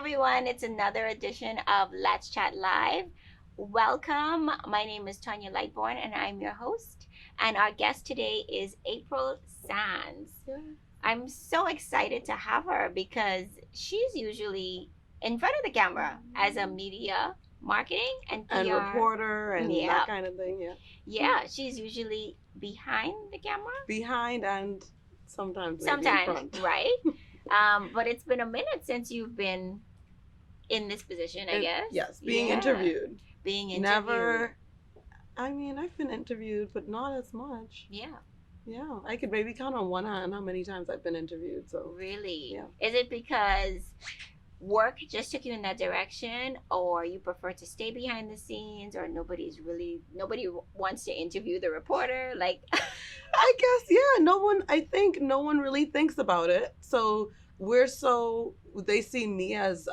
everyone. It's another edition of Let's Chat Live. Welcome. My name is Tonya Lightbourne and I'm your host. And our guest today is Apryl Sands. Yeah. I'm so excited to have her because she's usually in front of the camera as a media marketing and PR. And reporter and that kind of thing, yeah. Yeah, she's usually behind the camera. Behind and sometimes in front. Right? But it's been a minute since you've been in this position, I guess. Yes, being interviewed. Being interviewed. Never, I've been interviewed, but not as much. Yeah. Yeah, I could maybe count on one hand how many times I've been interviewed. So really? Yeah. Is it because work just took you in that direction, or you prefer to stay behind the scenes, or nobody wants to interview the reporter? Like, I guess, yeah, I think no one really thinks about it. So they see me as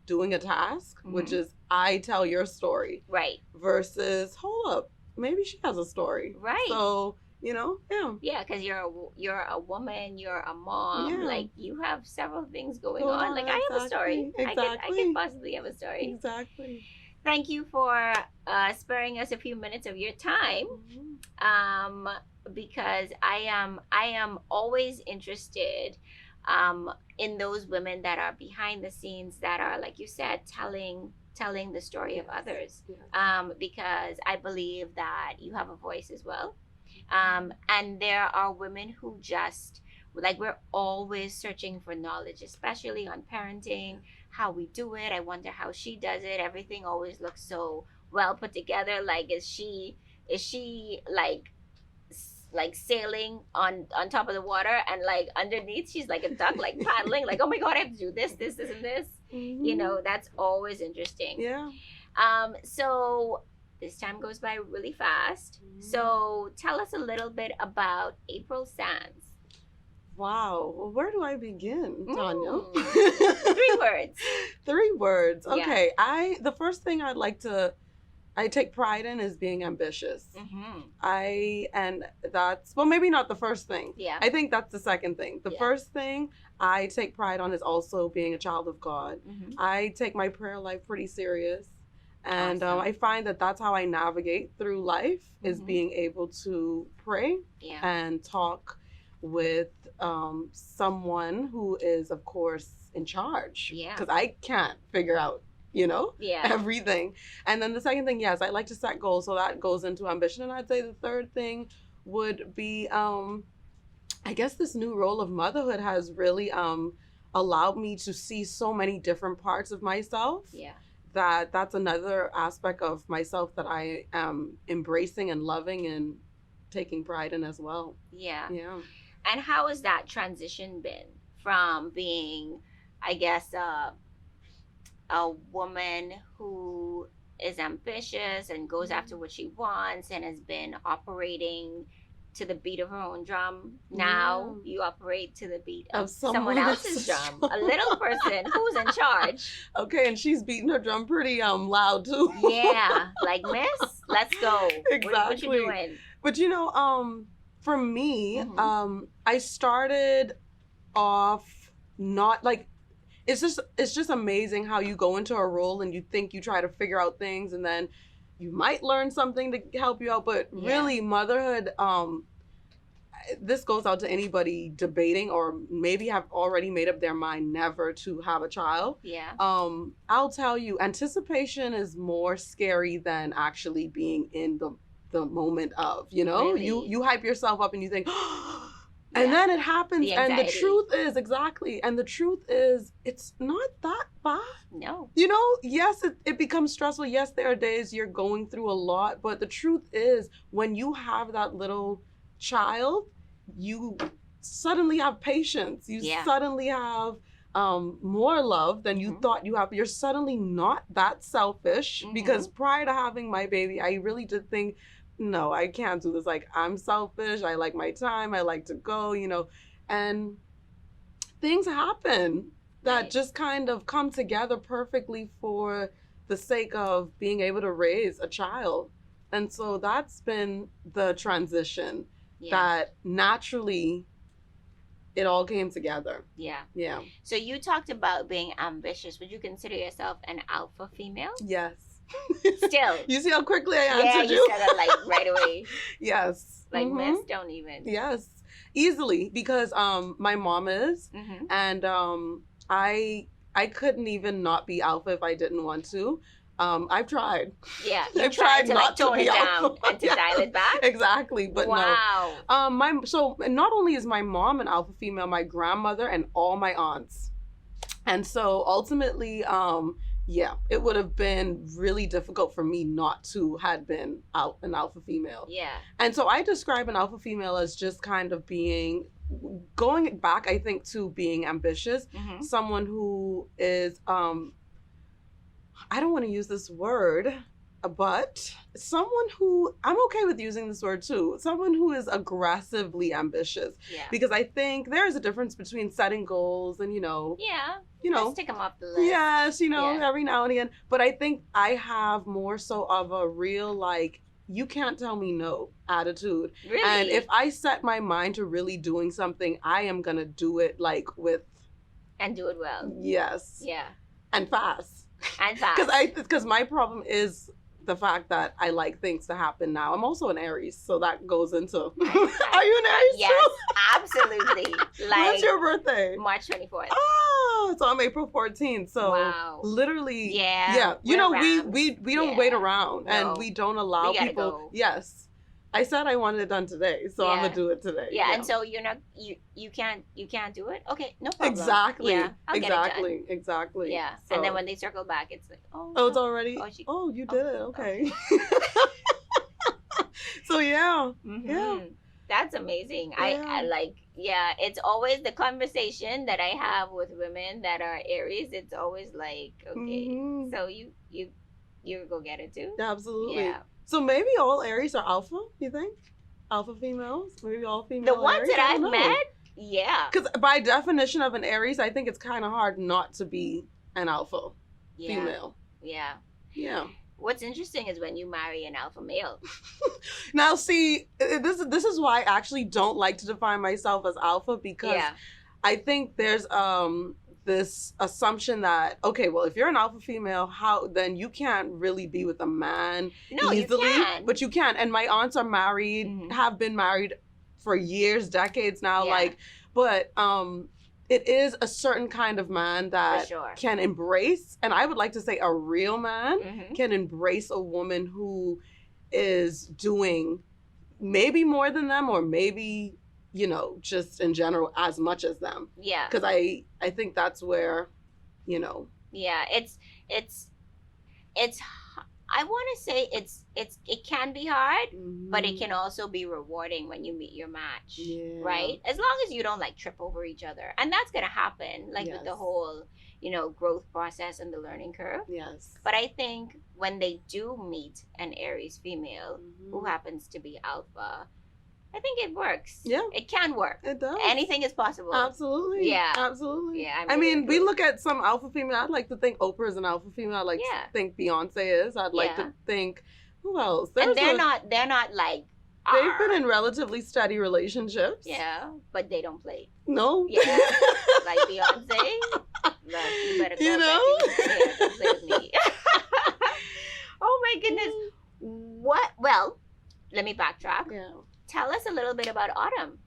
doing a task, which is I tell your story. Right. Versus, hold up, maybe she has a story. Right. So, yeah. Yeah, because you're a woman, you're a mom, Yeah. like you have several things going on. Like I have a story. Exactly. I can possibly have a story. Exactly. Thank you for sparing us a few minutes of your time. Because I am always interested in those women that are behind the scenes, that are, like you said, telling the story of others. Yes. Because I believe that you have a voice as well. And there are women who just, like, we're always searching for knowledge, especially on parenting, how we do it. I wonder how she does it. Everything always looks so well put together. Like, is she like sailing on top of the water, and like underneath she's like a duck, like paddling, like, oh my God, I have to do this and this. Mm-hmm. That's always interesting. Yeah. So this time goes by really fast. So tell us a little bit about Apryl Sands. Wow. Well, where do I begin, Tonya? 3 words. 3 words. Yeah. Okay. The first thing I take pride in is being ambitious. And that's, well, maybe not the first thing. Yeah. I think that's the second thing. The Yeah. first thing I take pride on is also being a child of God. I take my prayer life pretty serious. And Awesome. I find that that's how I navigate through life, is being able to pray and talk with someone who is, of course, in charge. Yeah. Because I can't figure out, everything. And then the second thing, yes, I like to set goals. So that goes into ambition. And I'd say the third thing would be, I guess this new role of motherhood has really allowed me to see so many different parts of myself. Yeah. That's another aspect of myself that I am embracing and loving and taking pride in as well. Yeah. Yeah. And how has that transition been from being, I guess, a woman who is ambitious and goes after what she wants and has been operating to the beat of her own drum? Now you operate to the beat of someone else's drum. A little person who's in charge. Okay, and she's beating her drum pretty loud too. Yeah, like, miss, let's go. Exactly. What you doing? But for me, I started off not like, it's just amazing how you go into a role and you think you try to figure out things, and then you might learn something to help you out. But really, motherhood, this goes out to anybody debating or maybe have already made up their mind never to have a child. Yeah. I'll tell you, anticipation is more scary than actually being in the moment of, Really? You hype yourself up and you think, and then it happens. And the truth is, it's not that bad. No. Yes, it becomes stressful. Yes, there are days you're going through a lot, but the truth is, when you have that little child, you suddenly have patience. You suddenly have more love than you thought you have. You're suddenly not that selfish, because prior to having my baby, I really did think, no, I can't do this. Like, I'm selfish. I like my time. I like to go, and things happen that just kind of come together perfectly for the sake of being able to raise a child. And so that's been the transition that naturally it all came together. Yeah. Yeah. So you talked about being ambitious. Would you consider yourself an alpha female? Yes. Still. You see how quickly I Yeah, answered you said it like right away. Yes. Like Mhm. men don't even. Yes. Easily, because my mom is, Mm-hmm. and I couldn't even not be alpha if I didn't want to. I've tried. Yeah, you I've tried to like not to tone be it down alpha. and to Yeah. dial it back. Exactly, but Wow. no. So not only is my mom an alpha female, my grandmother and all my aunts, and so ultimately, yeah, it would have been really difficult for me not to had been an alpha female. Yeah. And so I describe an alpha female as just kind of being, going back, I think, to being ambitious, Mm-hmm. someone who is, I don't want to use this word, but someone who, I'm okay with using this word too, someone who is aggressively ambitious. Yeah. Because I think there is a difference between setting goals and, Yeah. you know, Let's take them off the list. yes, Yeah. every now and again. But I think I have more so of a real, like, you can't tell me no attitude. Really? And if I set my mind to really doing something, I am going to do it like with, and do it well. yes, Yeah. and fast. And fast. Because my problem is the fact that I like things to happen now. I'm also an Aries, so that goes into. Are you an Aries Yes, too? absolutely. Like When's your birthday? March 24th. Oh, so I'm April 14th. So Wow. literally, Yeah. yeah. You we're know, Rams. we don't Yeah. wait around, No. and we don't allow We gotta people. go. Yes, I said I wanted it done today, so I'm Yeah. gonna do it today. Yeah, and so you're not you can't do it. Okay, no problem. exactly, Yeah, I'll get it done. exactly. Yeah, So, and then when they circle back, it's like, oh, oh, it's already. Oh, You did it. Okay. So yeah. Mhm. Yeah. That's amazing. I Yeah. like, yeah, it's always the conversation that I have with women that are Aries. It's always like, okay, Mhm. so you go get it too. Absolutely. Yeah. So maybe all Aries are alpha. You think? Alpha females? Maybe all female. The ones Aries? that I I've don't know. met, yeah. Because by definition of an Aries, I think it's kind of hard not to be an alpha Yeah. female. Yeah. Yeah. What's interesting is when you marry an alpha male. Now, see, this is why I actually don't like to define myself as alpha, because Yeah. I think there's this assumption that, okay, well, if you're an alpha female, then you can't really be with a man No, easily, you can. but you can. And my aunts are married, Mhm. have been married for years, decades now, Yeah. but it is a certain kind of man that sure. can embrace, and I would like to say a real man Mhm. can embrace a woman who is doing maybe more than them, or maybe, just in general as much as them. Yeah. Because I think that's where, Yeah. It's I want to say it can be hard, but it can also be rewarding when you meet your match. Yeah. Right? As long as you don't like trip over each other. And that's going to happen like with the Yes. whole, growth process and the learning curve. Yes. But I think when they do meet an Aries female who Mhm. happens to be alpha, I think it works. Yeah. It can work. It does. Anything is possible. Absolutely. Yeah. Absolutely. Yeah, I mean, we really look at some alpha female. I'd like to think Oprah is an alpha female. I'd like Yeah. to think Beyonce is. I'd like Yeah. to think, who else? and There's they're not like They've been "Arr." in relatively relationships. Yeah, but they don't play. No. Yeah. Like Beyonce. Look, you better go You back know? and don't play with me. Oh my goodness. What? Well, let me backtrack. Yeah. Tell us a little bit about Autumn,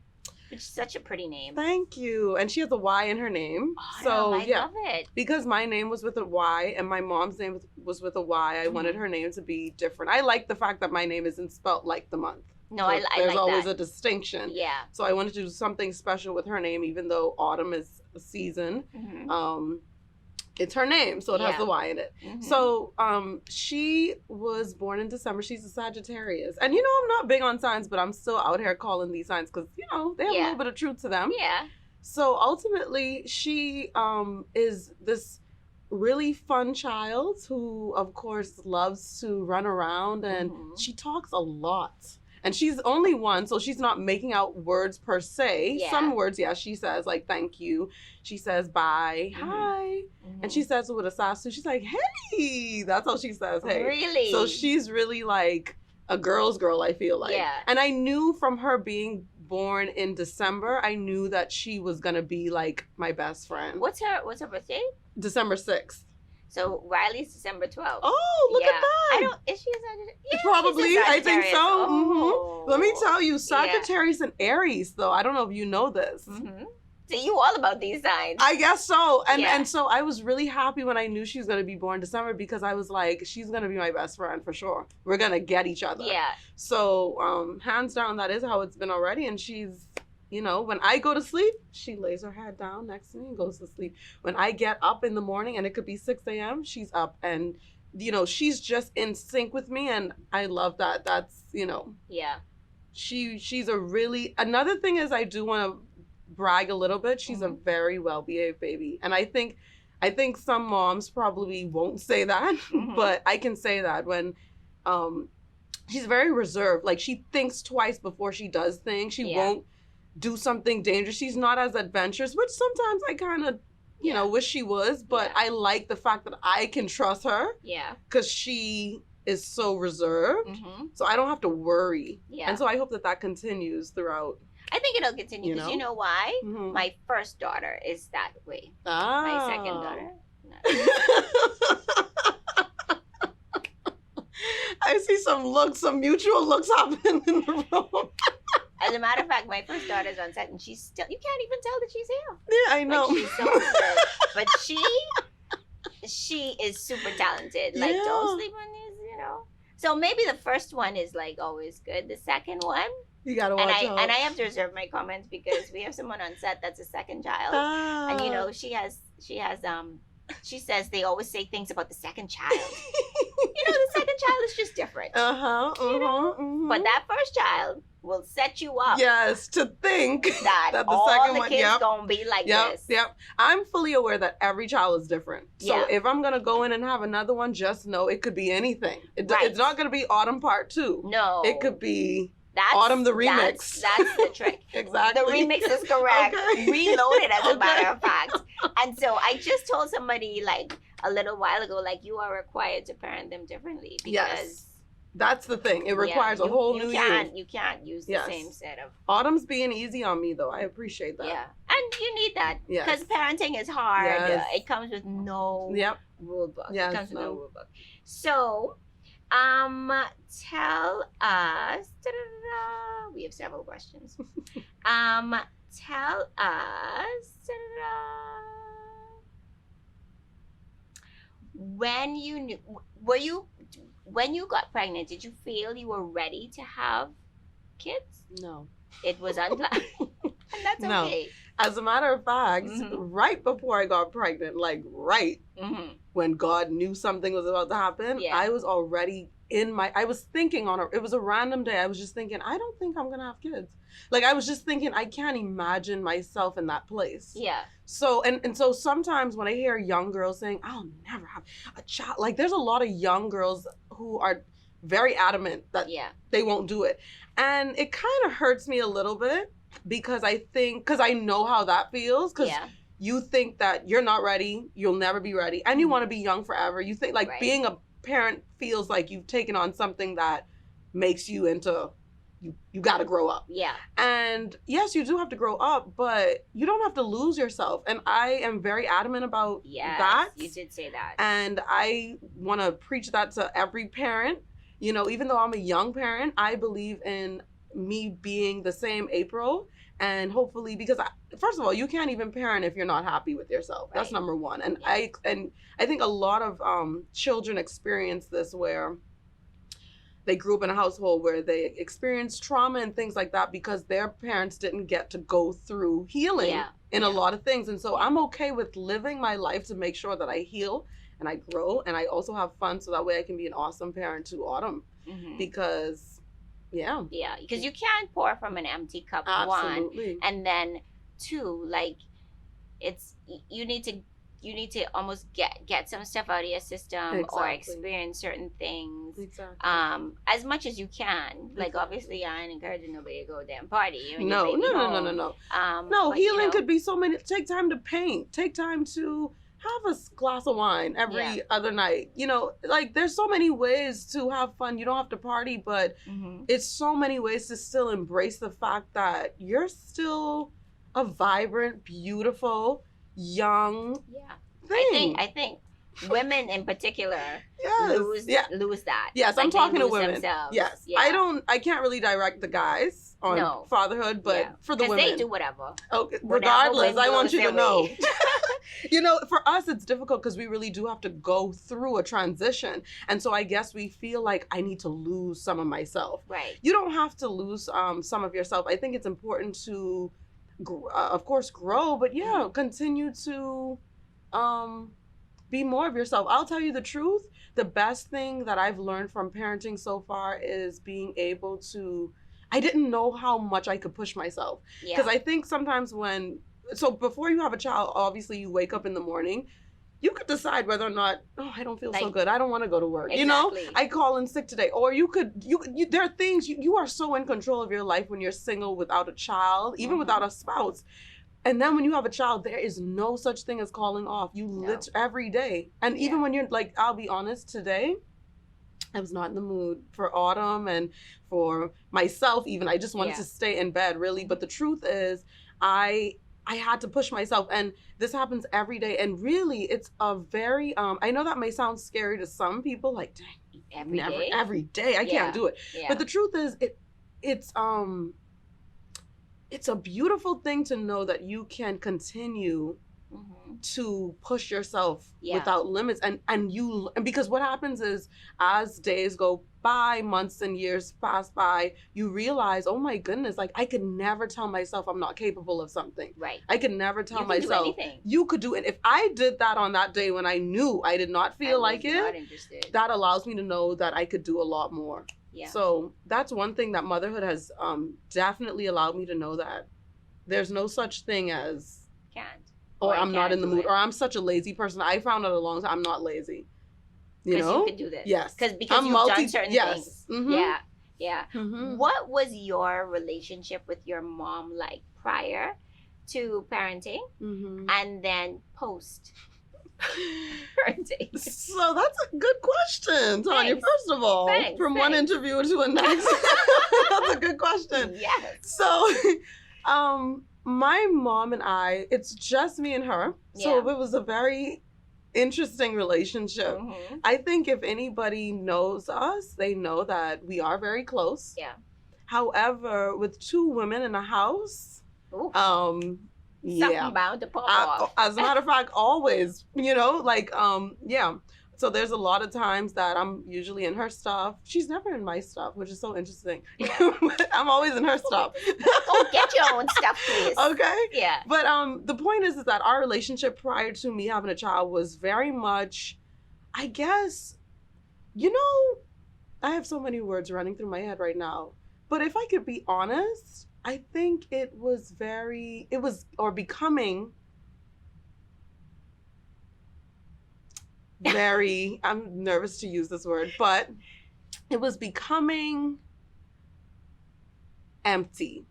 which is such a pretty name. Thank you. And she has a Y in her name. Autumn, So I yeah. love it. Because my name was with a Y and my mom's name was with a Y, I wanted her name to be different. I like the fact that my name isn't spelt like the month. No, So I there's like always that. a distinction. Yeah. So I wanted to do something special with her name, even though autumn is a season. Mhm. It's her name, so it has Yeah. the Y in it. Mhm. So she was born in December. She's a Sagittarius. And I'm not big on signs, but I'm still out here calling these signs because, they have a Yeah. little bit of truth to them. Yeah. So ultimately, she is this really fun child who, of course, loves to run around, and Mhm. she talks a lot. And she's only one, so she's not making out words per se. Yeah. Some words, yeah, she says, like, thank you. She says, bye, Mhm. hi. Mhm. And she says it with a sasu. She's like, hey. That's how she says, hey. Really? So she's really like a girl's girl, I feel like. Yeah. And I knew from her being born in December, I knew that she was gonna be like my best friend. What's her birthday? December 6th. So Riley's December 12th. Oh, look at that. Is she a Sagittarius? Yeah, Probably, she's a I think so. Oh. Let me tell you, Sagittarius and Aries, though. I don't know if you know this. So you all about these signs. I guess so. And so I was really happy when I knew she was going to be born December, because I was like, she's going to be my best friend for sure. We're going to get each other. Yeah. So hands down, that is how it's been already. And she's, you know, when I go to sleep, she lays her head down next to me and goes to sleep. When I get up in the morning, and it could be 6 a.m., she's up, and, you know, she's just in sync with me. And I love that. That's, you know. Yeah. She's a really, another thing is, I do want to brag a little bit. She's a very well-behaved baby. And I think some moms probably won't say that, but I can say that when she's very reserved. Like, she thinks twice before she does things. She won't do something dangerous. She's not as adventurous, which sometimes I kind of, you know, wish she was, but I like the fact that I can trust her. Yeah. Because she is so reserved. So I don't have to worry. Yeah. And so I hope that continues throughout. I think it'll continue, because you know why? My first daughter is that way. My second daughter, I see some mutual looks happening in the room. As a matter of fact, my first daughter's on set, and she's still, you can't even tell that she's here. Yeah, I know. Like, she's so reserved. But she is super talented. Like, don't sleep on these, you know. So maybe the first one is like always good. The second one, you gotta watch out. And I have to reserve my comments, because we have someone on set that's a second child, and you know, she says they always say things about the second child. You know, the second child is just different. You know? But that first child will set you up. Yes, to think that the all second the kids gonna be like this. Yep. I'm fully aware that every child is different. So if I'm gonna go in and have another one, just know it could be anything. It's not gonna be Autumn Part 2. No. It could be Autumn the remix. That's the trick. Exactly. The remix is correct. Okay. Reloaded, as a matter of fact. And so I just told somebody like a little while ago, like, you are required to parent them differently, because that's the thing. It requires a whole new you. You can't use the same set of. Autumn's being easy on me, though. I appreciate that. Yeah, and you need that, because parenting is hard. It comes with no rule book. It comes with no rule book. So, tell us. We have several questions. Tell us. When you knew, when you got pregnant, did you feel you were ready to have kids? No. It was unplanned. And that's okay. As a matter of fact, right before I got pregnant, like when God knew something was about to happen, I was already I was thinking it was a random day. I was just thinking, I don't think I'm going to have kids. Like, I was just thinking, I can't imagine myself in that place. Yeah. So, and so sometimes when I hear young girls saying, I'll never have a child, like, there's a lot of young girls who are very adamant that they won't do it. And it kind of hurts me a little bit, because I know how that feels. Because you think that you're not ready, you'll never be ready, and you want to be young forever. You think, like, being a parent feels like you've taken on something that makes you into, you got to grow up. Yeah. And yes, you do have to grow up, but you don't have to lose yourself. And I am very adamant about that. You did say that. And I want to preach that to every parent. You know, even though I'm a young parent, I believe in me being the same Apryl. And hopefully, because first of all, you can't even parent if you're not happy with yourself. That's number one. And I think a lot of children experience this, where they grew up in a household where they experienced trauma and things like that, because their parents didn't get to go through healing in a lot of things. And so I'm okay with living my life to make sure that I heal and I grow, and I also have fun, so that way I can be an awesome parent to Autumn. Because because you can't pour from an empty cup. Absolutely. One, and then two, like, it's you need to almost get some stuff out of your system, or experience certain things as much as you can. Like, obviously, I ain't encouraging nobody to go damn party. No. No, healing could be so many. Take time to paint. Take time to have a glass of wine every Yeah. other night. You know, like there's so many ways to have fun. You don't have to party, but it's so many ways to still embrace the fact that you're still a vibrant, beautiful, young thing. I think women in particular Yes. lose that. Yes, Like, I'm they talking to lose women. themselves. Yes. Yeah. I can't really direct the guys on No. fatherhood, but Yeah. for the 'Cause women. they do whatever. Okay, Whatever regardless, wind I want blows you to their know. way. You know, for us, it's difficult because we really do have to go through a transition. And so I guess we feel like I need to lose some of myself. Right. You don't have to lose some of yourself. I think it's important to, of course, grow, but yeah, continue to be more of yourself. I'll tell you the truth. The best thing that I've learned from parenting so far is being able to, I didn't know how much I could push myself. Yeah. Because I think sometimes so before you have a child, obviously you wake up in the morning, you could decide whether or not, oh, I don't feel so good. I don't want to go to work. Exactly. You know, I call in sick today. Or you there are things, you are so in control of your life when you're single without a child, even without a spouse. And then when you have a child, there is no such thing as calling off. You lit every day. And even when you're like, I'll be honest, today, I was not in the mood for Autumn and for myself even. I just wanted to stay in bed, really. But the truth is, I had to push myself. And this happens every day. And really, it's a very, I know that may sound scary to some people, like, dang, every day, I can't do it. Yeah. But the truth is, it's a beautiful thing to know that you can continue to push yourself without limits. And because what happens is, as days go by, months and years pass by, you realize, oh my goodness, like I could never tell myself I'm not capable of something. Right. I could never tell myself you could do it. If I did that on that day when I knew I did not feel like it, that allows me to know that I could do a lot more. Yeah. So that's one thing that motherhood has definitely allowed me to know, that there's no such thing as or I'm not in the mood, or I'm such a lazy person. I found out a long time I'm not lazy. You know? You can do this. Yes. Because you've done certain things. Mm-hmm. Yeah. Yeah. Mm-hmm. What was your relationship with your mom like prior to parenting and then post parenting? So that's a good question, Tonya. First of all, from one interview to the next. That's a good question. Yes. So, my mom and I, it's just me and her. So it was a very interesting relationship. I think if anybody knows us, they know that we are very close. Yeah. However, with two women in a house, something bound to pop off. As a matter of fact, always, you know, like, So there's a lot of times that I'm usually in her stuff. She's never in my stuff, which is so interesting. I'm always in her stuff. Oh, get your own stuff, please. Okay? Yeah. But the point is that our relationship prior to me having a child was very much, I guess, you know, I have so many words running through my head right now. But if I could be honest, I think it was becoming very, I'm nervous to use this word, but it was becoming empty,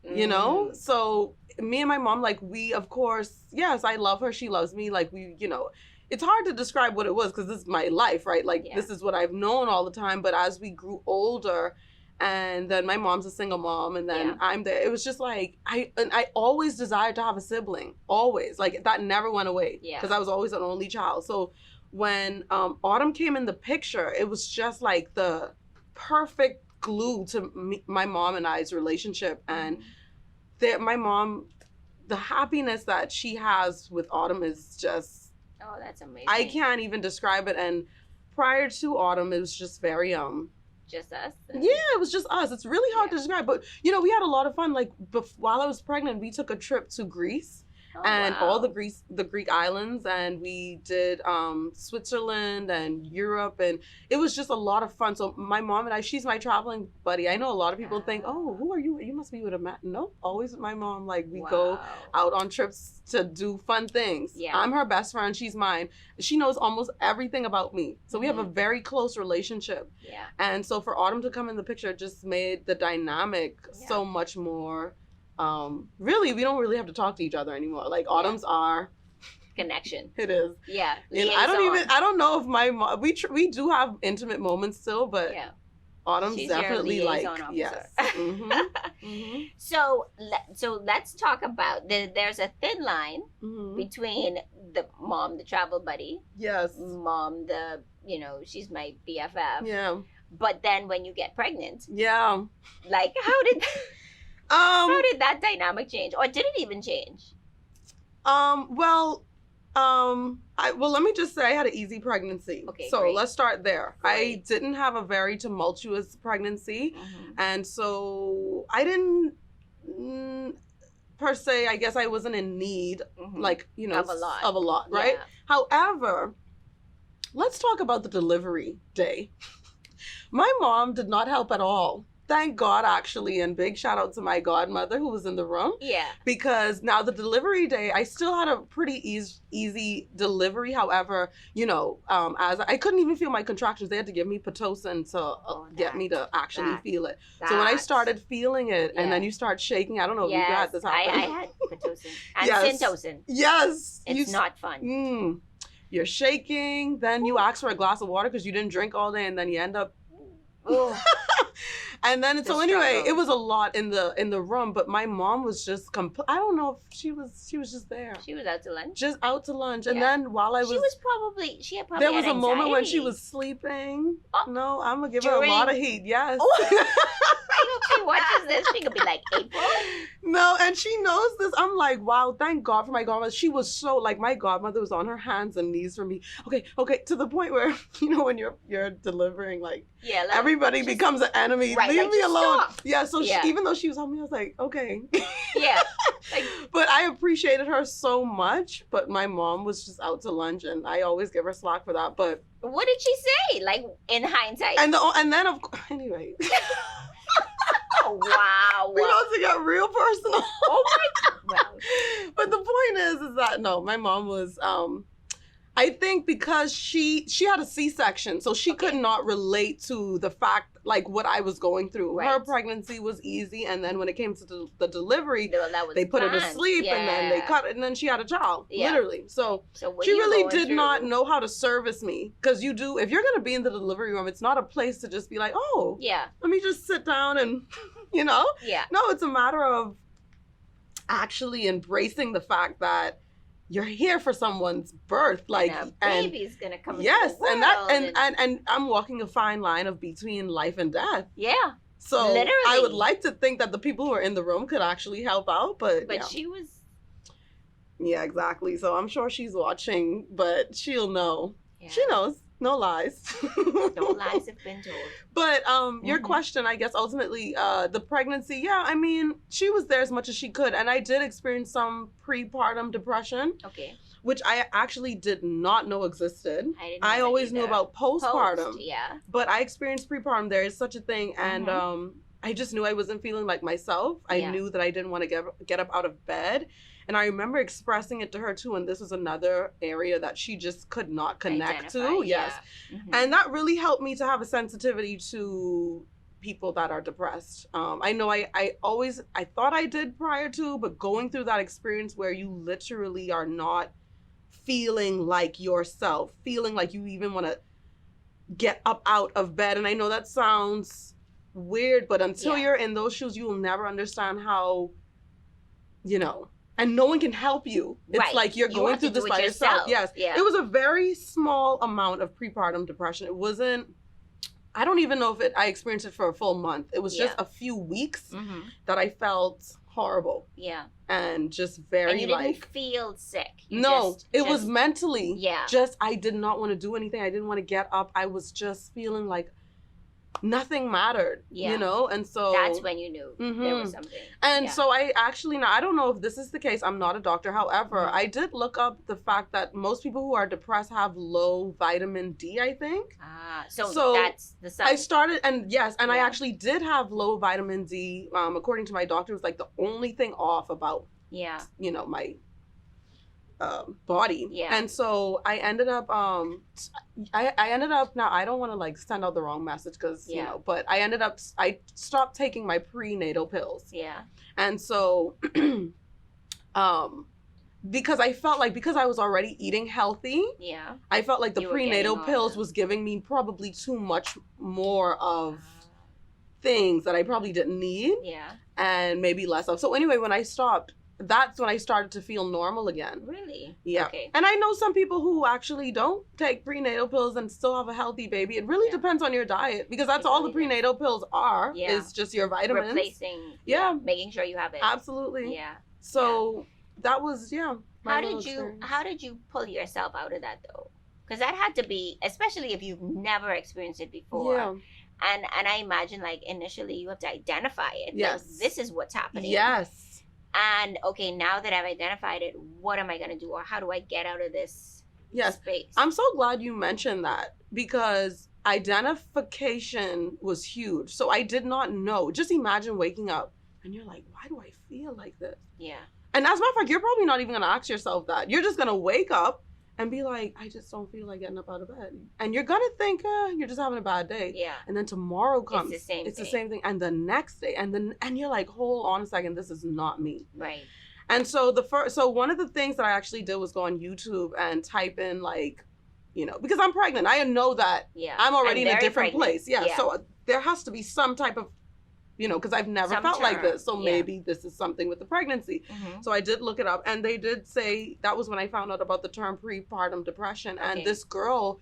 you know? So me and my mom, like, we, of course, yes, I love her. She loves me. Like, we, you know, it's hard to describe what it was because this is my life, right? Like, this is what I've known all the time. But as we grew older, and then my mom's a single mom, and then I'm there, it was just like, I always desired to have a sibling, always. Like, that never went away because I was always an only child. So when Autumn came in the picture, it was just like the perfect glue to my mom and I's relationship. And my mom, the happiness that she has with Autumn is just, oh, that's amazing. I can't even describe it. And prior to Autumn, it was just very just us. Yeah, it was just us. It's really hard to describe, but you know, we had a lot of fun. Like, while I was pregnant, we took a trip to Greece. All the Greek islands, and we did Switzerland and Europe, and it was just a lot of fun. So my mom and I, she's my traveling buddy. I know a lot of people think, oh, who are you? You must be with a man. No, always with my mom. Like, we go out on trips to do fun things. Yeah. I'm her best friend. She's mine. She knows almost everything about me. So we have a very close relationship. Yeah. And so for Autumn to come in the picture just made the dynamic so much more. Really, we don't really have to talk to each other anymore. Like, Autumn's our connection. It is. Yeah. And I don't know if my mom, we do have intimate moments still, but yeah. Autumn's She's definitely your like, liaison officer. yes. Mm-hmm. So let's talk about there's a thin line Mm-hmm. between the mom, the travel buddy, Yes. mom, the she's my BFF. Yeah. But then when you get pregnant, Yeah. like how did that dynamic change, or did it even change? Well, let me just say I had an easy pregnancy. Okay, so great. let's start there. Great. I didn't have a very tumultuous pregnancy, Mm-hmm. and so I didn't per se. I guess I wasn't in need, Mm-hmm. like Of a lot. right? Yeah. However, let's talk about the delivery day. My mom did not help at all. Thank God, actually, and big shout out to my godmother who was in the room. Yeah. Because now the delivery day, I still had a pretty easy delivery. However, as I couldn't even feel my contractions, they had to give me Pitocin to get me to actually feel it. So when I started feeling it, and then you start shaking, I don't know if you had this happen. I had Pitocin and Yes. Syntocin. Yes. It's not fun. You're shaking, then you ask for a glass of water because you didn't drink all day, and then you end up and then so anyway, it was a lot in the room, but my mom was just I don't know if she was just there. She was out to lunch. Just out to lunch. And then while I was she had there had was a moment when anxiety. she was sleeping. Oh. No, I'm gonna give her a lot of heat. Yes. I hope she watches this. She could be like, April. No, and she knows this. I'm like, wow, thank God for my godmother. She was so like, my godmother was on her hands and knees for me. Okay, to the point where when you're delivering, like, everybody becomes an enemy. Right, Leave me alone. Stop. Yeah. So even though she was on me, I was like, okay. Yeah. Like, but I appreciated her so much. But my mom was just out to lunch, and I always give her slack for that. But what did she say? Like in hindsight. And then anyway. Oh, wow. We about to get real personal. Oh my God. But the point is that no, my mom was I think because she had a C-section, so she could not relate to the fact like what I was going through. Right. Her pregnancy was easy, and then when it came to the delivery, they put her to planned. sleep, and then they cut it, and then she had a child, literally. So she really did not know how to service me, because if you're gonna be in the delivery room, it's not a place to just be like, oh, let me just sit down and No, it's a matter of actually embracing the fact that you're here for someone's birth, like, and a baby's gonna come. Yes, into the world and I'm walking a fine line of between life and death. Yeah. So literally. I would like to think that the people who are in the room could actually help out, but she was. Yeah, exactly. So I'm sure she's watching, but she'll know. Yeah. She knows. No lies. No lies have been told. But your question, I guess, ultimately, the pregnancy, I mean, she was there as much as she could. And I did experience some prepartum depression. Okay. Which I actually did not know existed. I always knew about postpartum. Yeah. But I experienced prepartum. There is such a thing. And I just knew I wasn't feeling like myself. I knew that I didn't want to get up out of bed. And I remember expressing it to her too, and this was another area that she just could not connect to. Yes. And that really helped me to have a sensitivity to people that are depressed. I know I thought I did prior to, but going through that experience where you literally are not feeling like yourself, feeling like you even want to get up out of bed. And I know that sounds weird, but until you're in those shoes, you will never understand how, and no one can help you. It's like you're going through this by yourself. Yes. Yeah. It was a very small amount of prepartum depression. It wasn't, I don't even know if I experienced it for a full month. It was just a few weeks that I felt horrible. Yeah. And just very and you didn't feel sick. It was mentally. Yeah. Just, I did not want to do anything. I didn't want to get up. I was just feeling like nothing mattered, and so that's when you knew there was something. And so I actually, now I don't know if this is the case, I'm not a doctor, however, I did look up the fact that most people who are depressed have low vitamin D, I think. So that's the sign. I started, and I actually did have low vitamin D, according to my doctor. It was like the only thing off about my body. And so I ended up I ended up, now I don't want to like send out the wrong message because but I stopped taking my prenatal pills. And so because I felt like, because I was already eating healthy, Yeah. I felt like the You were getting prenatal all pills the- was giving me probably too much more of things that I probably didn't need, Yeah. and maybe less of. So anyway, when I stopped, that's when I started to feel normal again. Really? Yeah. Okay. And I know some people who actually don't take prenatal pills and still have a healthy baby. It really depends on your diet, because that's It all really the prenatal pills are, is just your vitamins. Replacing. Yeah. Making sure you have it. Absolutely. Yeah. So that was, How did you pull yourself out of that though? Because that had to be, especially if you've never experienced it before. Yeah. And I imagine, like, initially you have to identify it. Yes. Like, this is what's happening. Yes. And okay, now that I've identified it, what am I gonna do, or how do I get out of this space? I'm so glad you mentioned that, because identification was huge. So I did not know. Just imagine waking up and you're like, why do I feel like this? Yeah. And as a matter of fact, you're probably not even gonna ask yourself that. You're just gonna wake up and be like, I just don't feel like getting up out of bed. And you're gonna think, you're just having a bad day. Yeah. And then tomorrow comes. It's the same thing. And the next day. And you're like, hold on a second, this is not me. Right. And so one of the things that I actually did was go on YouTube and type in, like, because I'm pregnant. I know that I'm already in a different place. Yeah. So there has to be some type of, because I've never felt like this. So maybe this is something with the pregnancy. Mm-hmm. So I did look it up, and they did say, that was when I found out about the term prepartum depression. And this girl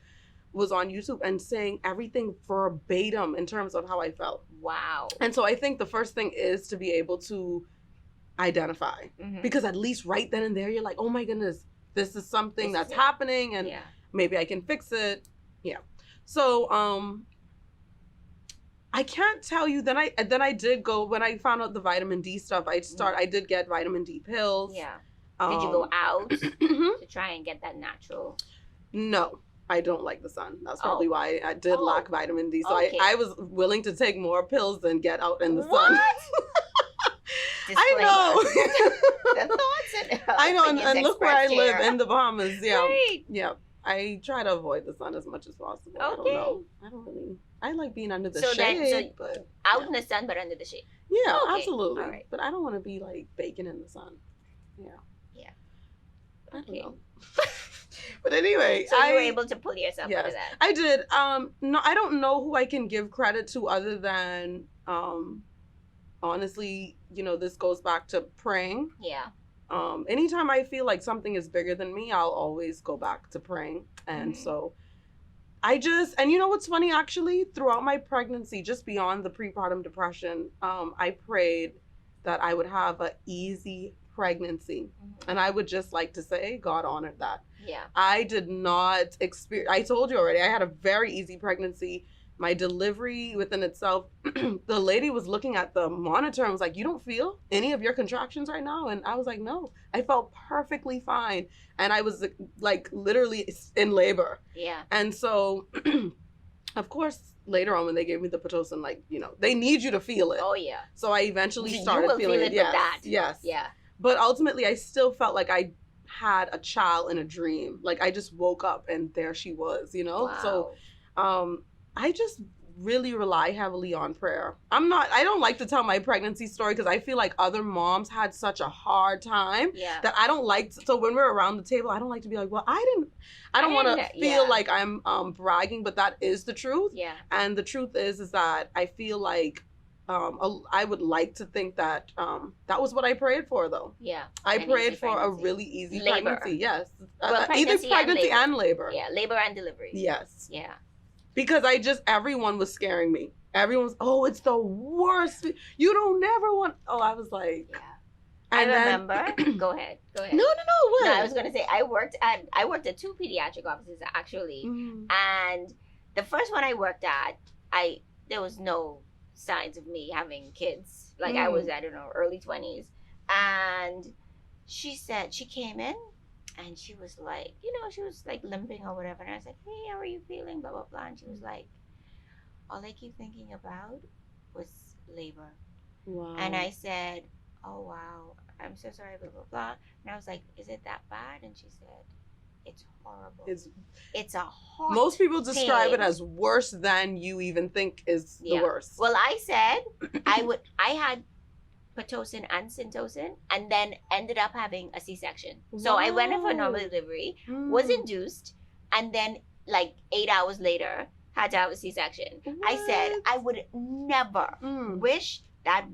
was on YouTube and saying everything verbatim in terms of how I felt. Wow. And so I think the first thing is to be able to identify, because at least right then and there, you're like, oh my goodness, this is something that's happening, and maybe I can fix it. Yeah. So, I can't tell you. Then I did go, when I found out the vitamin D stuff. I did get vitamin D pills. Yeah. Did you go out to try and get that natural? No, I don't like the sun. That's probably why I did lack vitamin D. So I was willing to take more pills than get out in the sun. I know. The thoughts and I know, and look where I live, in the Bahamas. Yeah. Right. Yeah. I try to avoid the sun as much as possible. Okay. I don't know. I don't really. I like being under the shade. But out in the sun, but under the shade. Yeah, Okay. absolutely. All right. But I don't want to be like baking in the sun. Yeah. Yeah. I don't Okay. know. But anyway, So you were able to pull yourself out of that. I did. No, I don't know who I can give credit to other than, honestly, this goes back to praying. Yeah. Anytime I feel like something is bigger than me, I'll always go back to praying. And so and you know what's funny, actually, throughout my pregnancy, just beyond the prepartum depression, I prayed that I would have an easy pregnancy. And I would just like to say, God honored that. Yeah. I did not experience, I told you already, I had a very easy pregnancy. My delivery within itself, the lady was looking at the monitor and was like, you don't feel any of your contractions right now? And I was like, no, I felt perfectly fine. And I was like literally in labor. Yeah. And so, of course, later on when they gave me the Pitocin, like, they need you to feel it. Oh, yeah. So I eventually started feeling it. Yes. With that. Yes. Yeah. But ultimately, I still felt like I had a child in a dream. Like, I just woke up and there she was, Wow. So, I just really rely heavily on prayer. I don't like to tell my pregnancy story because I feel like other moms had such a hard time that I don't like so when we're around the table, I don't like to be like, well, I don't want to feel like I'm bragging, but that is the truth. Yeah. And the truth is that I feel like I would like to think that that was what I prayed for, though. Yeah. I prayed for a really easy pregnancy. Yes. Well, either pregnancy and labor. Yeah, labor and delivery. Yes. Yeah. Because everyone was scaring me. Everyone was, oh, it's the worst. You don't never want. Oh, I was like. Yeah. I remember. Go ahead. No. What? No, I was gonna say I worked at 2 pediatric offices actually, and the first one I worked at, there was no signs of me having kids. Like I was, I don't know, early 20s, and she said she came in. And she was like, she was like limping or whatever. And I was like, hey, how are you feeling? Blah, blah, blah. And she was like, all I keep thinking about was labor. Wow. And I said, oh, wow, I'm so sorry, blah, blah, blah. And I was like, is it that bad? And she said, it's horrible. It's a horrible. Most people describe it as worse than you even think is the worst. Well, I said, I Pitocin and Syntocin, and then ended up having a C-section. So I went in for a normal delivery, was induced, and then like 8 hours later had to have a C-section. I said I would never wish that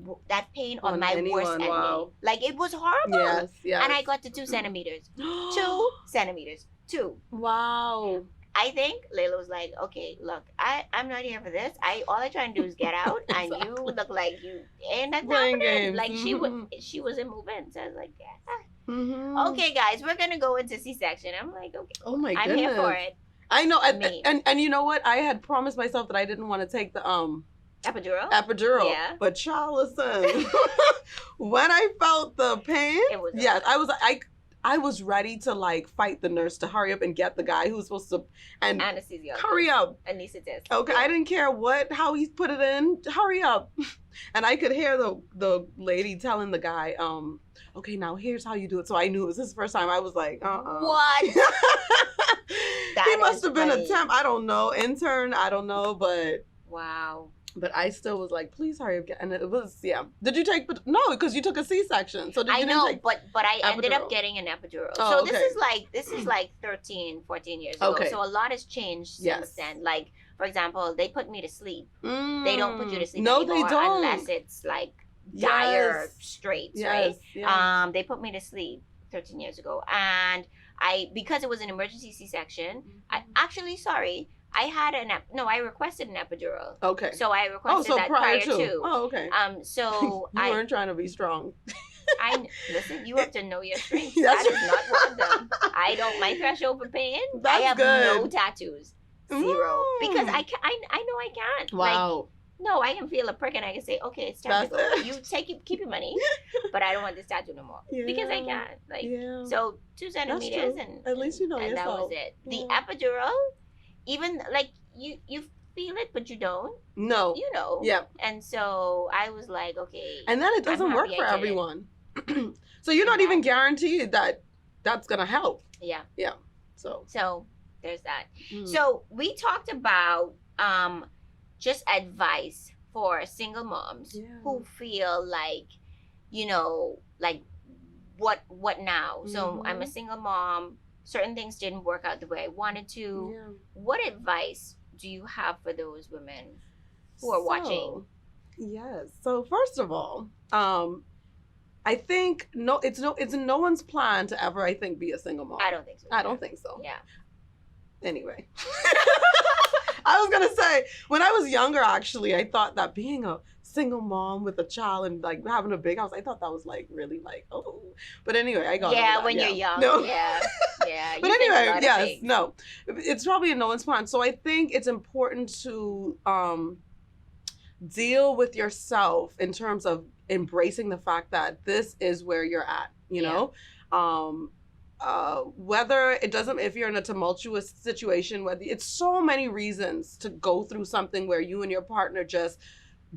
pain on my worst enemy. Wow. Like, it was horrible. Yes. And I got to 2 centimeters. 2 centimeters. 2. Wow. I think Layla was like, okay, look, I'm not here for this. All I try to do is get out, and you look like you ain't that confident. Like, she wasn't moving. So I was like, yeah. Okay, guys, we're gonna go into C-section. I'm like, okay, oh my goodness, I'm here for it. I know, and you know what? I had promised myself that I didn't want to take the epidural. Yeah. But child, listen, when I felt the pain, I was ready to like fight the nurse to hurry up and get the guy who was supposed to anesthesia. Hurry up. Anesthetist. Okay, yeah. I didn't care how he put it in. Hurry up. And I could hear the lady telling the guy, okay, now here's how you do it. So I knew it was his first time. I was like, What? He must have been a temp. I don't know. Intern. I don't know. But wow. But I still was like, please hurry up. And it was, yeah. Did you take, no, because you took a C-section. So I know, but I ended up getting an epidural. Oh, so okay. this is like 13, 14 years ago. Okay. So a lot has changed since then. Like, for example, they put me to sleep. They don't put you to sleep anymore they don't. unless it's like dire straits, right? Yeah. They put me to sleep 13 years ago. And because it was an emergency C-section, I requested an epidural. Okay. So I requested that prior to. Oh, okay. So you weren't trying to be strong. Listen, you have to know your strengths. That is not one of them. My threshold for pain. That's I have good. no tattoos. 0. Because I know I can't. Wow. Like, no, I can feel a prick and I can say, okay, it's time to go. You keep your money, but I don't want this tattoo no more. Yeah. Because I can't. Like, so 2 centimeters and at least you know and yourself. that was it. The epidural, even like you feel it, but you don't. No. You know. Yeah. And so I was like, okay. And then it doesn't work for everyone. So you're not even guaranteed that that's gonna help. Yeah. Yeah. So there's that. So we talked about just advice for single moms who feel like, like what now? So I'm a single mom. Certain things didn't work out the way I wanted to. Yeah. What advice do you have for those women who are watching? Yes. So first of all, I think it's no one's plan to ever, I think, be a single mom. I don't think so. I don't think so. Yeah. Anyway. I was gonna say, when I was younger, actually, I thought that being a single mom with a child and like having a big house, I thought that was like really like, oh. But anyway, I got when you're young. No. Yeah. But anyway, yes, no. It's probably a no one's plan. So I think it's important to deal with yourself in terms of embracing the fact that this is where you're at, you know? Whether it doesn't, if you're in a tumultuous situation, whether it's so many reasons to go through something where you and your partner just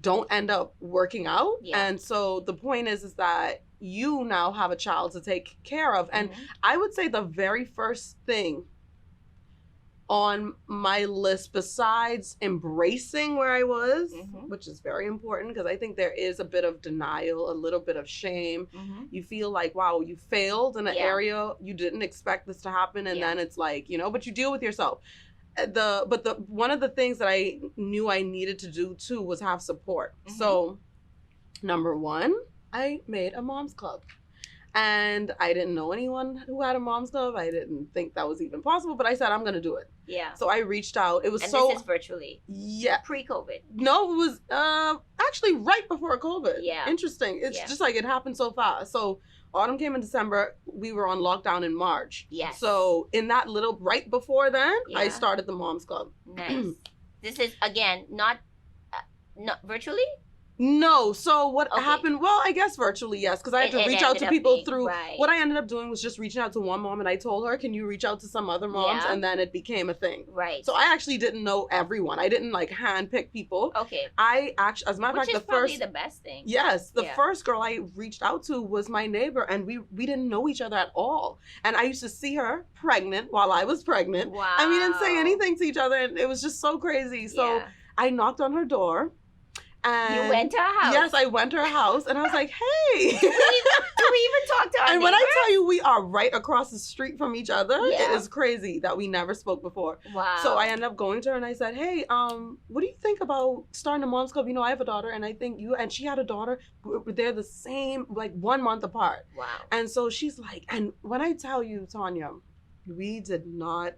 don't end up working out. Yeah. And so the point is that you now have a child to take care of. And I would say the very first thing on my list, besides embracing where I was, which is very important because I think there is a bit of denial, a little bit of shame. You feel like, wow, you failed in an area, you didn't expect this to happen, and then it's like, but you deal with yourself. But one of the things that I knew I needed to do too was have support. So, number one, I made a mom's club. And I didn't know anyone who had a mom's club. I didn't think that was even possible, but I said, I'm going to do it. Yeah. So I reached out. It was and this is virtually? Yeah. Pre-COVID? No, it was actually right before COVID. Yeah. Interesting. It's just like it happened so fast. So autumn came in December. We were on lockdown in March. Yes. So in that little, right before then, I started the mom's club. Nice. This is, again, not virtually? No. So what happened? Well, I guess virtually, yes, because I had to reach out to people through. Right. What I ended up doing was just reaching out to one mom, and I told her, "Can you reach out to some other moms?" And then it became a thing. Right. So I actually didn't know everyone. I didn't like handpick people. Okay. I actually, as a matter of fact, probably the best thing. Yes, the first girl I reached out to was my neighbor, and we didn't know each other at all. And I used to see her pregnant while I was pregnant. Wow. And we didn't say anything to each other, and it was just so crazy. So I knocked on her door. And you went to her house. Yes, I went to her house, and I was like, hey. Do we even talk to our And neighbors? when I tell you we are right across the street from each other, Yeah. it is crazy that we never spoke before. Wow. So I ended up going to her and I said, hey, what do you think about starting a mom's club? You know, I have a daughter, and I think you, and she had a daughter, they're the same, like 1 month apart. Wow. And so she's like, and when I tell you, Tonya, we did not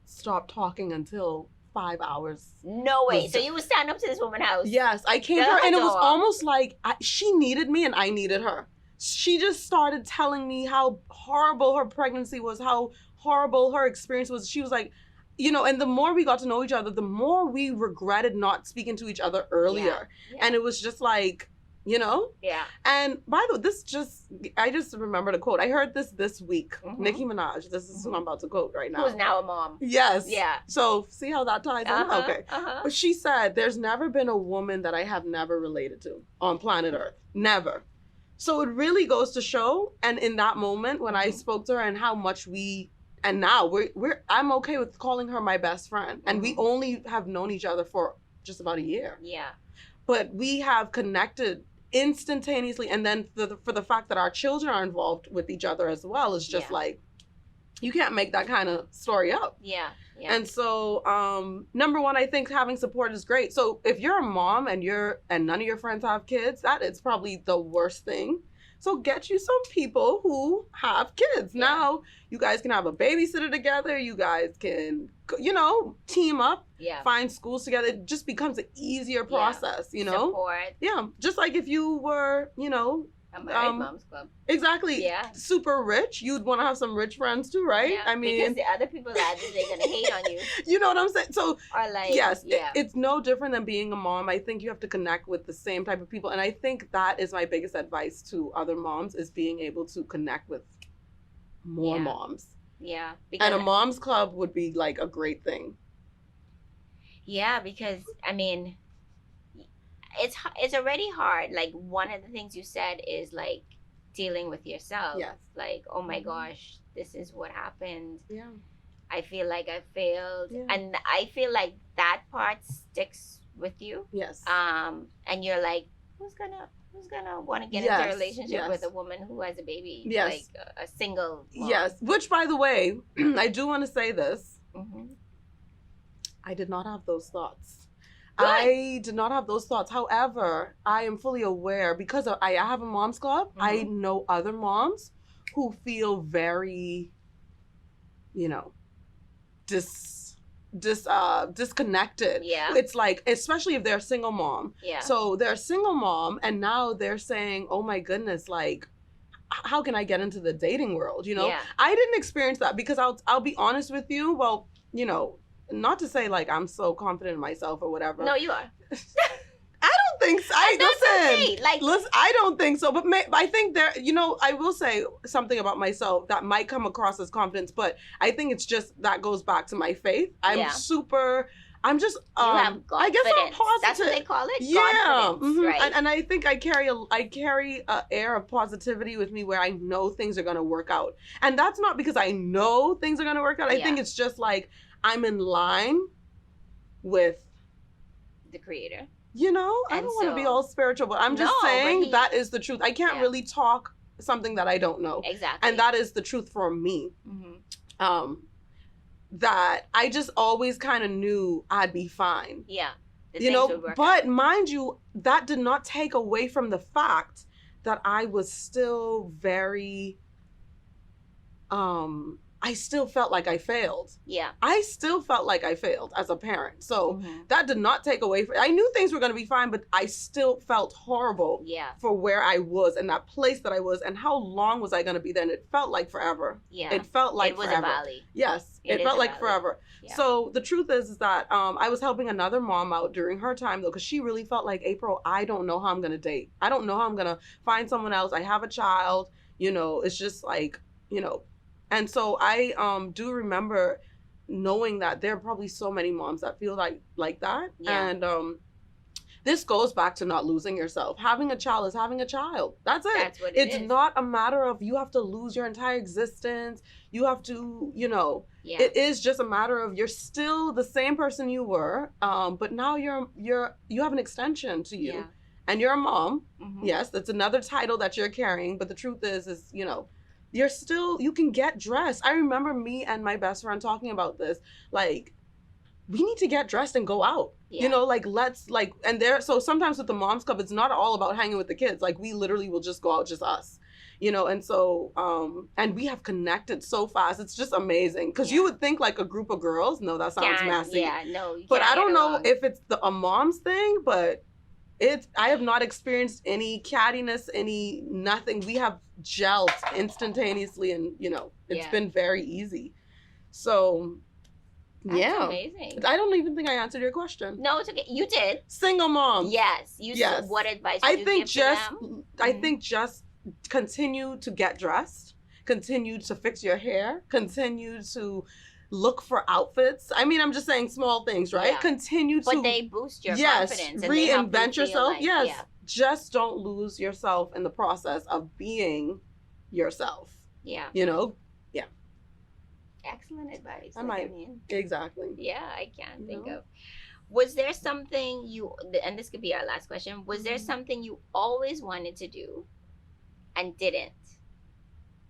stop talking until 5 hours. No way. So you would stand up to this woman's house? Yes, I came to her, and it was almost like she needed me and I needed her. She just started telling me how horrible her pregnancy was, how horrible her experience was. She was like, you know, and the more we got to know each other, the more we regretted not speaking to each other earlier. Yeah. And it was just like, you know? Yeah. And by the way, I just remembered a quote. I heard this week. Mhm. Nicki Minaj. This is who I'm about to quote right now. Who's now a mom. Yes. Yeah. So see how that ties in? Okay. Uh-huh. But she said, there's never been a woman that I have never related to on planet Earth. Never. So it really goes to show, and in that moment when I spoke to her and how much and now I'm okay with calling her my best friend. And we only have known each other for just about a year. Yeah. But we have connected instantaneously, and then for the fact that our children are involved with each other as well is just like, you can't make that kind of story up. Yeah. Yeah. And so number one, I think having support is great. So if you're a mom and none of your friends have kids, that is probably the worst thing. So get you some people who have kids. Yeah. Now you guys can have a babysitter together. You guys can, you know, team up, find schools together. It just becomes an easier process, you know? Support. Yeah. Just like if you were, you know, a married mom's club. Exactly. Yeah. Super rich. You'd want to have some rich friends too, right? Yeah, I mean, because the other people that they're gonna hate on you. You know what I'm saying? So or like, yes, it's no different than being a mom. I think you have to connect with the same type of people, and I think that is my biggest advice to other moms is being able to connect with more moms. Yeah. And a mom's club would be like a great thing. Yeah, because I mean, it's already hard. Like one of the things you said is like dealing with yourself. Yes. Like, oh my gosh, this is what happened. Yeah. I feel like I failed. Yeah. And I feel like that part sticks with you. Yes. And you're like, who's gonna want to get into a relationship with a woman who has a baby? Yes. Like a single mom. Yes. Which, by the way, I do want to say this. Mm-hmm. I did not have those thoughts. Good. I did not have those thoughts. However, I am fully aware because I have a mom's club. Mm-hmm. I know other moms who feel very, you know, disconnected. Yeah. It's like, especially if they're a single mom. Yeah. So they're a single mom, and now they're saying, "Oh my goodness, like, how can I get into the dating world?" You know, I didn't experience that because I'll be honest with you. Well, you know. Not to say like I'm so confident in myself or whatever. No, you are. I don't think so. Okay. Like, listen, I don't think so. But I think there, you know, I will say something about myself that might come across as confidence, but I think it's just that goes back to my faith. I'm just, you have I guess I'm positive. That's what they call it? Yeah. Mm-hmm. Right. And I think I carry a air of positivity with me where I know things are going to work out. And that's not because I know things are going to work out. I think it's just like, I'm in line with the creator. You know, I don't want to be all spiritual, but I'm just saying that is the truth. I can't really talk something that I don't know. Exactly. And that is the truth for me. Mm-hmm. That I just always kind of knew I'd be fine. Yeah. You know, but mind you, that did not take away from the fact that I was still very, I still felt like I failed. Yeah. I still felt like I failed as a parent. So that did not take away from, I knew things were going to be fine, but I still felt horrible for where I was and that place that I was and how long was I going to be there. And it felt like forever. Yeah. It felt like forever. It was a valley. Yes. It felt like forever. Yeah. So the truth is that I was helping another mom out during her time though, because she really felt like, Apryl, I don't know how I'm going to date. I don't know how I'm going to find someone else. I have a child, you know, it's just like, you know. And so I do remember knowing that there are probably so many moms that feel like that. Yeah. And this goes back to not losing yourself. Having a child is having a child. That's it. That's what it is. It's not a matter of you have to lose your entire existence. You have to, Yeah. it is just a matter of you're still the same person you were, but now you have an extension to you. Yeah. And you're a mom. Mm-hmm. Yes, that's another title that you're carrying. But the truth is, you can get dressed. I remember me and my best friend talking about this. Like, we need to get dressed and go out. Yeah. So sometimes with the Moms Club, it's not all about hanging with the kids. Like, we literally will just go out, just us. And so, and we have connected so fast. It's just amazing. Because you would think like a group of girls. No, that sounds messy. Yeah, no. But I don't know if it's a mom's thing, but I have not experienced any cattiness, any nothing. We have gelled instantaneously, and it's been very easy. So, That's amazing. I don't even think I answered your question. No, it's okay. You did. Single mom. Yes. Yes. What advice would you give to them? I think just continue to get dressed, continue to fix your hair, continue to look for outfits. I mean, I'm just saying small things, right? Yeah. Continue to But they boost your confidence. And they help you reinvent feel yourself. like- Yes. Yeah. Just don't lose yourself in the process of being yourself. Yeah. Excellent advice. I might. Exactly. Yeah, I can't think No. of. Was there something and this could be our last question, was there Mhm. something you always wanted to do and didn't?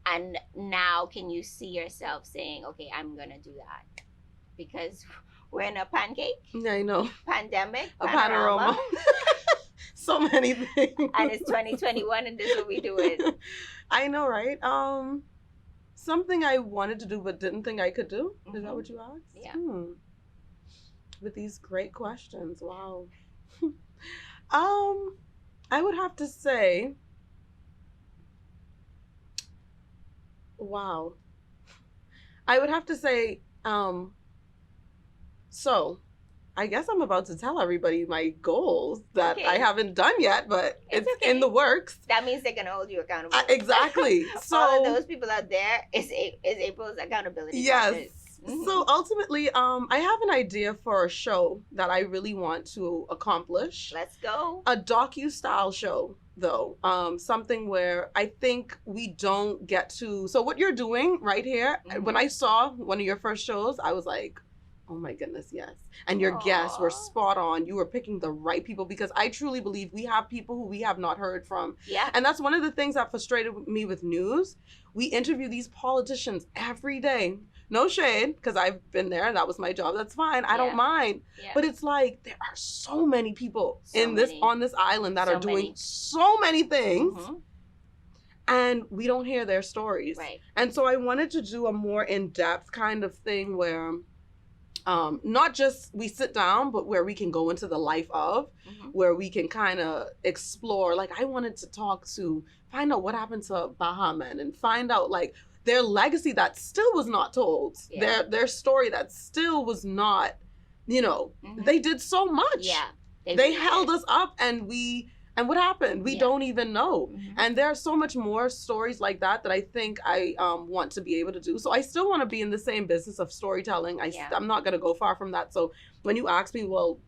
And now can you see yourself saying, okay, I'm going to do that? Because we're in a pancake Yeah, I know. pandemic, A panorama. So many things. and it's 2021 and this is what we do it. I know, right? Something I wanted to do but didn't think I could do. Is Mhm. that what you asked? Yeah. With these great questions. Wow. I would have to say, wow. I would have to say, so I guess I'm about to tell everybody my goals that Okay. I haven't done yet, but It's it's okay. in the works. That means they're going to hold you accountable. Exactly. So all of those people out there is April's accountability. yes. partners. Mhm. So ultimately, I have an idea for a show that I really want to accomplish. Let's go. A docu-style show, though. Something where I think we don't get to. So what you're doing right here, Mhm. when I saw one of your first shows, I was like, oh my goodness, yes. And your guests were Aw. spot on. You were picking the right people because I truly believe we have people who we have not heard from. Yeah. And that's one of the things that frustrated me with news. We interview these politicians every day. No shade, because I've been there and that was my job. That's fine. I Yeah. don't mind. Yeah. But it's like there are so many people So many. on this island that So are doing many. so many things, Mhm. and we don't hear their stories. Right. And so I wanted to do a more in-depth kind of thing where not just we sit down, but where we can go into the life of, Mhm. where we can kind of explore. Like, I wanted to find out what happened to Baha Men and find out like their legacy that still was not told, Yeah. their story that still was not, Mhm. they did so much. Yeah. They really held did. us up, and what happened? We Yeah. don't even know. Mhm. And there are so much more stories like that I think I want to be able to do. So I still want to be in the same business of storytelling. Yeah. I'm not going to go far from that. So when you ask me, well,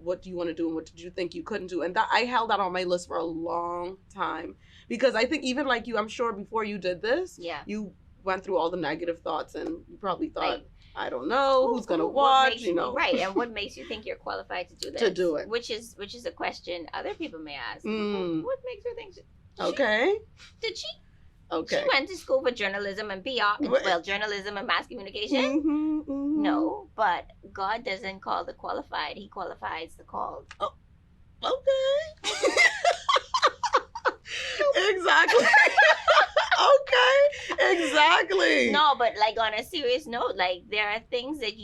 what do you want to do and what did you think you couldn't do? And that I held that on my list for a long time. Because I think even like you, I'm sure before you did this, Yeah. you went through all the negative thoughts and you probably thought, Like, I don't know who's going to what watch, makes you- Right. And what makes you think you're qualified to do this? To do it. Which is a question other people may ask. Mm. What makes her think? Okay. Did she? Okay. She went to school for journalism and PR. What? Well, journalism and mass communication. Mhm, mhm. No, but God doesn't call the qualified. He qualifies the called. Okay. Exactly. Okay. Exactly. No, but like on a serious note, like there are things that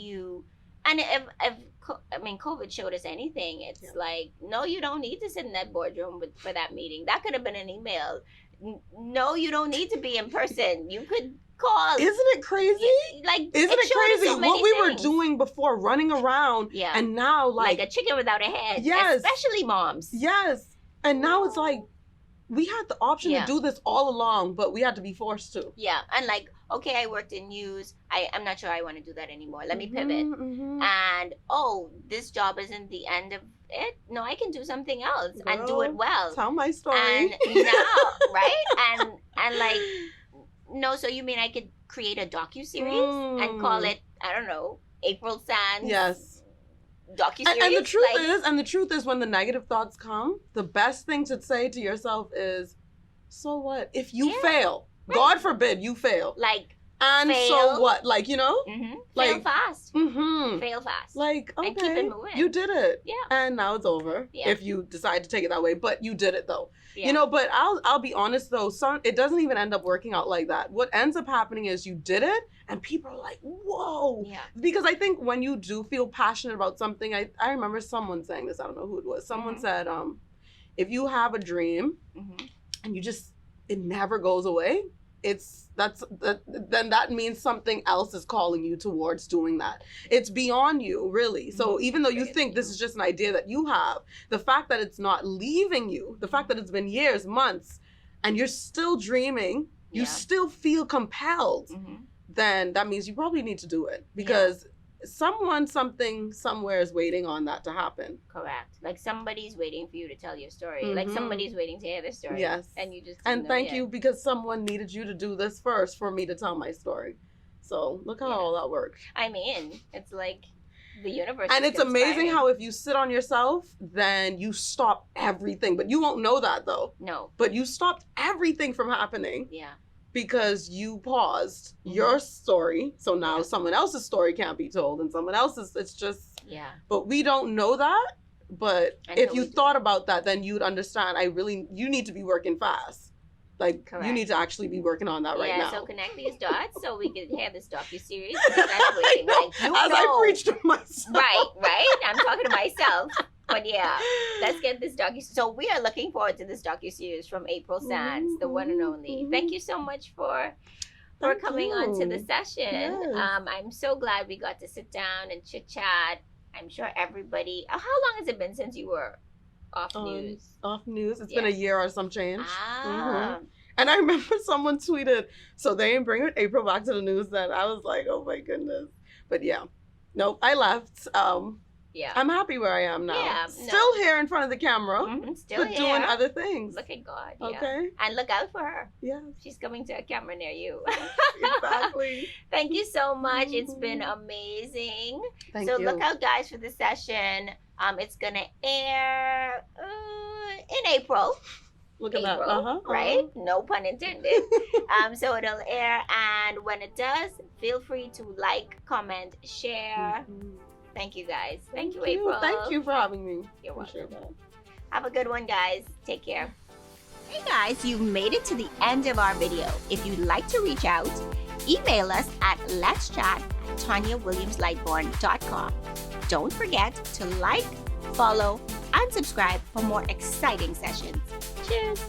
COVID showed us anything. It's Yeah. like, no, you don't need to sit in that boardroom for that meeting. That could have been an email. No, you don't need to be in person. You could call. Isn't it crazy? Like, Isn't it showed us crazy so many what we were things. doing before, running around, Yeah. and now like a chicken without a head. Yes. Especially moms. yes, and now it's like we had the option to do this all along, but we had to be forced to. Yeah. And like, okay, I worked in news. I'm not sure I want to do that anymore. Let me pivot. And, this job isn't the end of it. No, I can do something else and do it well. Tell my story. And now, right? And like, no, so you mean I could create a docuseries and call it, I don't know, Apryl Sands? Yes. Docuseries. And the truth is when the negative thoughts come, the best thing to say to yourself is, so what? If you fail, God forbid you fail. Like, and fail. So what? Like, you know? Like, fail fast. Fail fast. Like, okay, and keep it moving. You did it. Yeah. And now it's over. Yeah. If you decide to take it that way. But you did it though. Yeah. You know, but I'll be honest though, it doesn't even end up working out like that. What ends up happening is you did it and people are like, whoa. Yeah. Because I think when you do feel passionate about something, I remember someone saying this, I don't know who it was. Someone said, if you have a dream and it never goes away, then that means something else is calling you towards doing that. It's beyond you, really. So even though you think this is just an idea that you have, the fact that it's not leaving you, the fact that it's been years, months, and you're still dreaming, you still feel compelled, then that means you probably need to do it. Because something, somewhere is waiting on that to happen. Correct. Like somebody's waiting for you to tell your story. Like somebody's waiting to hear the story. Yes. And you just and thank you, because someone needed you to do this first for me to tell my story. So look how all that worked. I mean, it's like the universe. And it's amazing how if you sit on yourself, then you stop everything. But you won't know that though. No. But you stopped everything from happening. Yeah. Because you paused your story. So now someone else's story can't be told and someone else's, it's just, but we don't know that. But if you thought about that, then you'd understand, you need to be working fast. Like, you need to actually be working on that right now. Yeah, so connect these dots so we can have this docuseries. I preach to myself. Right. I'm talking to myself. But yeah, let's get this So we are looking forward to this docuseries from Apryl Sands, the one and only. Thank you so much for coming on to the session. Yes. I'm so glad we got to sit down and chit chat. I'm sure everybody. How long has it been since you were off news? Off news. It's been a year or some change. And I remember someone tweeted, so they didn't bring Apryl back to the news then. I was like, oh my goodness. But nope, I left. I'm happy where I am now. Yeah, still here in front of the camera. Still but doing other things. Look at God. Okay. And look out for her. Yeah. She's coming to a camera near you. Exactly. Thank you so much. It's been amazing. Thank you. So look out, guys, for the session. It's gonna air in April. Look at that. Right? No pun intended. So it'll air, and when it does, feel free to like, comment, share. Thank you, guys. Thank you, Apryl. Thank you for having me. You're welcome. Have a good one, guys. Take care. Hey, guys, you've made it to the end of our video. If you'd like to reach out, email us at letschat@TonyaWilliamsLightbourne.com. Don't forget to like, follow, and subscribe for more exciting sessions. Cheers.